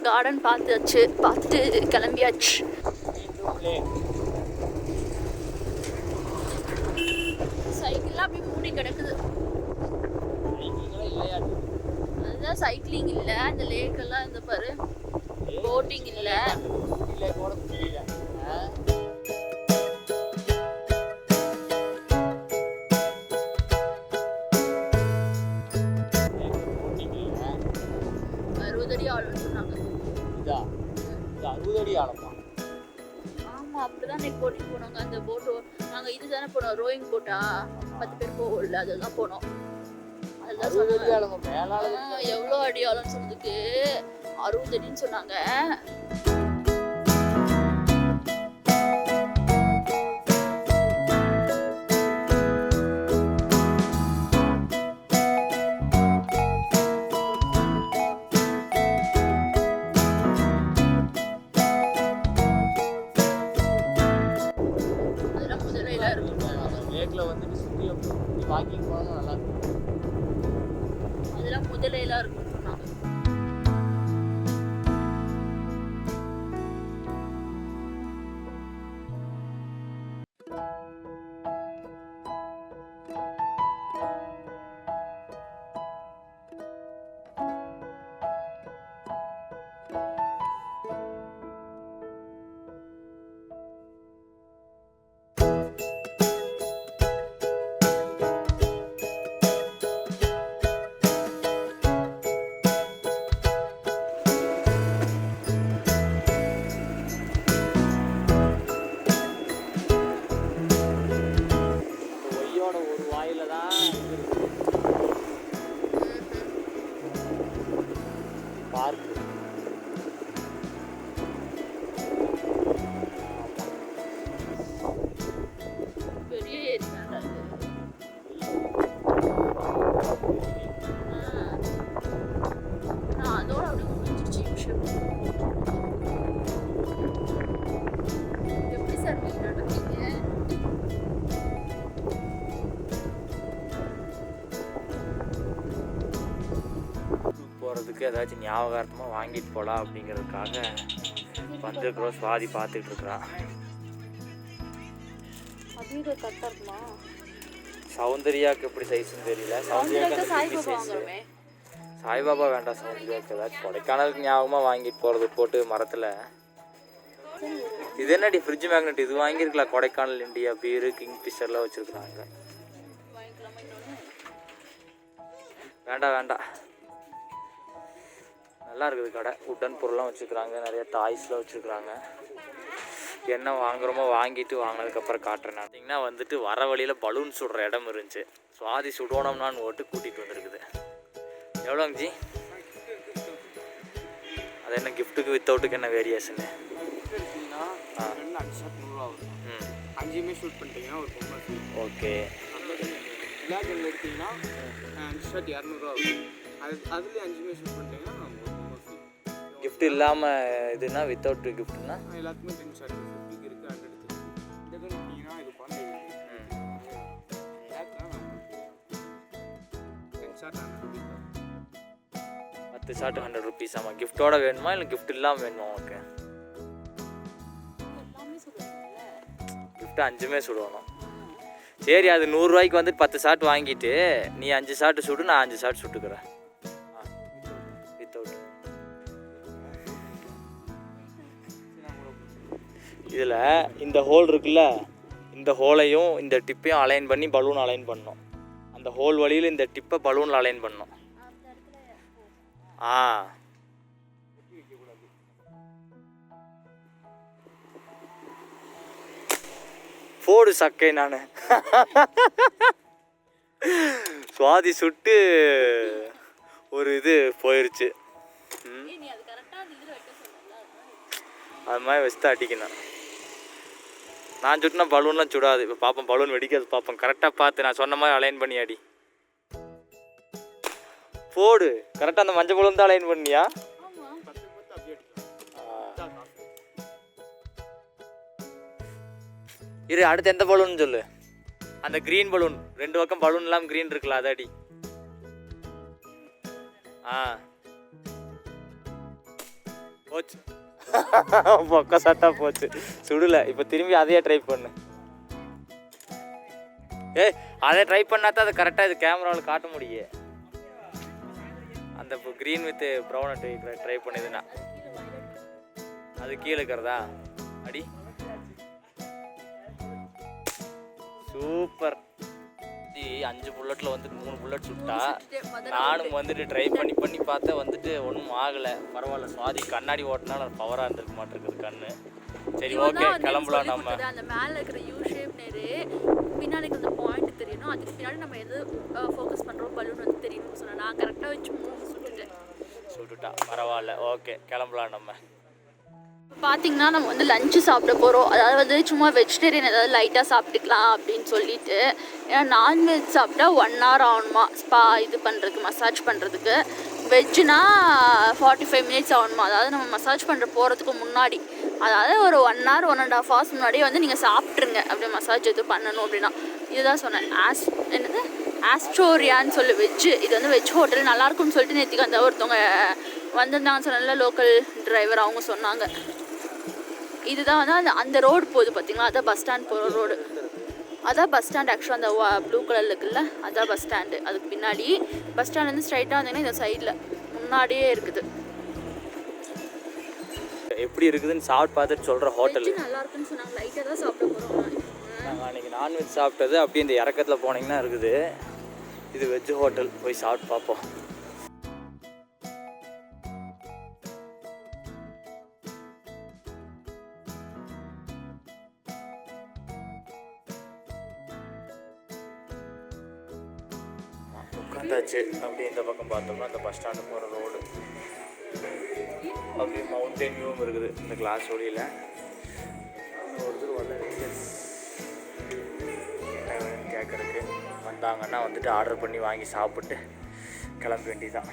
Garden பார்த்துட்டு கிளம்பியாச்சு. சைக்கிள்லாம் அப்படி மூடி கிடக்குது. அதுதான் சைக்கிளிங் இல்லை, அந்த லேக்கெல்லாம் இந்த பாரு, போட்டிங் இல்லை. ஆமா, அப்படிதான் போட்டிங் போனாங்க. அந்த போட்டு நாங்க இதுதானே போனோம், ரோயிங் போட்டா 10 பேர் போகல, அதுதான் போனோம். அதுதான் சொன்னாங்க எவ்வளோ அடி ஆழம்னு சொன்னதுக்கு 60 அடின்னு சொன்னாங்க. அதெல்லாம் முதலையெல்லாம் இருக்கும்னு சொன்னாங்க. போகிறதுக்கு ஏதாச்சும் ஞாபகார்த்தமாக வாங்கிட்டு போகலாம் அப்படிங்கிறதுக்காக வந்துருக்குறோம். சுவாதி பார்த்துட்டு இருக்கிறான். சௌந்தர்யாவுக்கு எப்படி சைஸ்ன்னு தெரியல. சௌந்தர்யாவுக்கு சாய்பாபா வேண்டாம். சௌந்தர்யாவுக்கு ஏதாச்சும் கொடைக்கானலுக்கு ஞாபகமாக வாங்கிட்டு போகிறது போட்டு மரத்தில். இது என்னடி ஃப்ரிட்ஜ் மேக்னெட், இது வாங்கியிருக்கலாம். கொடைக்கானல் இண்டியா பீரு கிங் ஃபிஷர்லாம் வச்சுருக்குறாங்க. வேண்டாம், நல்லா இருக்குது கடை. உட்டன் பொருள்லாம் வச்சுருக்குறாங்க, நிறைய டாய்ஸ்லாம் வச்சுருக்குறாங்க. என்ன வாங்குகிறோமோ வாங்கிட்டு வாங்கினதுக்கப்புறம் காட்டுறேன். பார்த்தீங்கன்னா வந்துட்டு வர வழியில் பலூன் சுடுற இடம் இருந்துச்சு. சுவாதி சுடணும்னான்னு ஓட்டு கூட்டிகிட்டு வந்துருக்குது. எவ்வளோங்க ஜி? அது என்ன கிஃப்ட்டுக்கு வித்தவுட்டுக்கு என்ன வேரியேஷனு? 5 ஷூட் பண்ணிட்டீங்கன்னா ஒரு பொம்மை ஃப்ரீ. ஓகே. பிளாக் எல்லாம் எடுத்தீங்கன்னா 5 ஷர்ட் 200 ஆகும். அதுலேயே 5 ஷூட் பண்ணிட்டீங்கன்னா ஒரு பொம்மை ஃப்ரீ. கிஃப்ட் இல்லாமல் இதுனா வித்தவுட் கிஃப்ட்னா எல்லாத்துக்குமே 10 ஷர்ட் 50 இருக்குது, 100 இருக்குது. இந்த பண்ணிட்டீங்கன்னா இது பண்ணி 10 ஷர்ட் 100 ருபீஸ். 10 shirt 100 rupees. ஆமாம். கிஃப்ட்டோட வேணுமா இல்லை கிஃப்ட் இல்லாமல் வேணுமா? ஓகே. கிஃப்ட்டு 5மே சுடணும். சரி, அது 100 ரூபாய்க்கு வந்து 10 ஷார்ட் வாங்கிட்டு நீ 5 ஷார்ட் சுடு, நான் 5 ஷார்ட் சுட்டுக்கிறேன். வித்தவுட். இதில் இந்த ஹோல் இருக்குல்ல, இந்த ஹோலையும் இந்த டிப்பையும் அலைன் பண்ணி பலூன் அலைன் பண்ணணும். அந்த ஹோல் வழியில் இந்த டிப்பை பலூனில் அலைன் பண்ணணும். போடு சக்கை. நான் சுவாதி சுட்டு ஒரு இது போயிடுச்சு. அது மாதிரி வச்சுட்டு அடிக்கணும். நான் சுட்டினா பலூன்லாம் சுடாது. இப்போ பார்ப்போம், பலூன் வெடிக்காது பார்ப்போம். கரெக்டாக பார்த்து நான் சொன்ன மாதிரி அலைன் பண்ணி அடி. போடு. கரெக்டாக அந்த மஞ்சள் பலூன் தான் அலைன் பண்ணியா? இரு, அடுத்து எந்த பலூன் சொல்லு. அந்த கிரீன் பலூன், 2 பக்கம் பலூன் இல்லாமல் கிரீன் இருக்குல்ல, அதை அடி. போச்சு. பொக்க சட்டா போச்சு, சுடல. இப்போ திரும்பி அதையே ட்ரை பண்ணு. அதை ட்ரை பண்ணா தான் அது கரெக்டாக இது கேமராவில் காட்ட முடியும். அந்த இப்போ க்ரீன் வித் ப்ரௌன் ட்ரை பண்ணுதுண்ணா அது கீழே இருக்கிறதா? அடி சூப்பர். 5 புல்லட்டில் வந்துட்டு 3 புல்லட் சுட்டா. நானும் வந்துட்டு ட்ரை பண்ணி பார்த்தேன், வந்துட்டு ஒன்றும் ஆகலை. பரவாயில்ல, சுவாதி கண்ணாடி ஓட்டினா நான் பவராக இருந்திருக்க மாட்டேங்குது கண்ணு. சரி ஓகே கிளம்பலாம். நம்ம அந்த மேலே இருக்கிற யூ ஷேப் நேரு பின்னாடி அந்த பாயிண்ட் தெரியணும், அதுக்கு பின்னாடி நம்ம எது ஃபோக்கஸ் பண்ணுறோம் பலூன் வந்து தெரியணும்னு சொன்னேன். நான் கரெக்டாக வச்சு 3 சுட்டுட்டா. பரவாயில்ல, ஓகே கிளம்பலாம். நம்ம பார்த்தீங்கன்னா நம்ம வந்து லஞ்சு சாப்பிட போகிறோம். அதாவது வந்து சும்மா வெஜிடேரியன் ஏதாவது லைட்டாக சாப்பிட்டுக்கலாம் அப்படின்னு சொல்லிட்டு. ஏன்னா நான்வெஜ் சாப்பிட்டா 1 hour ஆகணுமா ஸ்பா இது பண்ணுறதுக்கு, மசாஜ் பண்ணுறதுக்கு. வெஜ்ஜுனா 45 minutes ஆகணுமா. அதாவது நம்ம மசாஜ் பண்ணுற போகிறதுக்கு முன்னாடி, அதாவது ஒரு 1 hour 1.5 hours முன்னாடியே வந்து நீங்கள் சாப்பிட்ருங்க அப்படி மசாஜ் எது பண்ணணும் அப்படின்னா. இதுதான் சொன்னேன். என்னது ஆஸ்ட்ரோரியான்னு சொல்லி வெஜ்ஜு. இது வந்து வெஜ் ஹோட்டல் நல்லாயிருக்கும்னு சொல்லிட்டு நேற்றுக்கு அந்த ஒருத்தவங்க வந்திருந்தாங்கன்னு சொன்னால லோக்கல் டிரைவர், அவங்க சொன்னாங்க. இதுதான் வந்து அந்த ரோடு போகுது பார்த்தீங்களா, அதான் பஸ் ஸ்டாண்ட் போகிற ரோடு. அதான் பஸ் ஸ்டாண்ட். ஆக்சுவலாக அந்த ப்ளூ கலரில் இருக்குல்ல, அதான் பஸ் ஸ்டாண்டு. அதுக்கு பின்னாடி பஸ் ஸ்டாண்ட் வந்து ஸ்ட்ரைட்டாக வந்தீங்கன்னா இந்த சைடில் முன்னாடியே இருக்குது. எப்படி இருக்குதுன்னு சாப்பிட்டு பார்த்துட்டு சொல்கிற ஹோட்டல் நல்லா இருக்குன்னு சொன்னாங்க. லைட்டாக தான் சாப்பிட போகிறோம். நாங்கள் அன்றைக்கி நான்வெஜ் சாப்பிட்டது அப்படியே இந்த இறக்கத்தில் போனீங்கன்னா இருக்குது. இது வெஜ் ஹோட்டல், போய் சாப்பிட்டு பார்ப்போம். உட்காந்தாச்சு. அப்படியே இந்த பக்கம் பார்த்தோம்னா அந்த பஸ் ஸ்டாண்டு போகிற ரோடு, அப்படியே மவுண்டைன் வியூவும் இருக்குது இந்த கிளாஸ் ஒளியில். ஒருத்தர் வரல கேட்குறதுக்கு வந்தாங்கன்னா வந்துட்டு ஆர்டர் பண்ணி வாங்கி சாப்பிட்டு கிளம்ப வேண்டியதான்.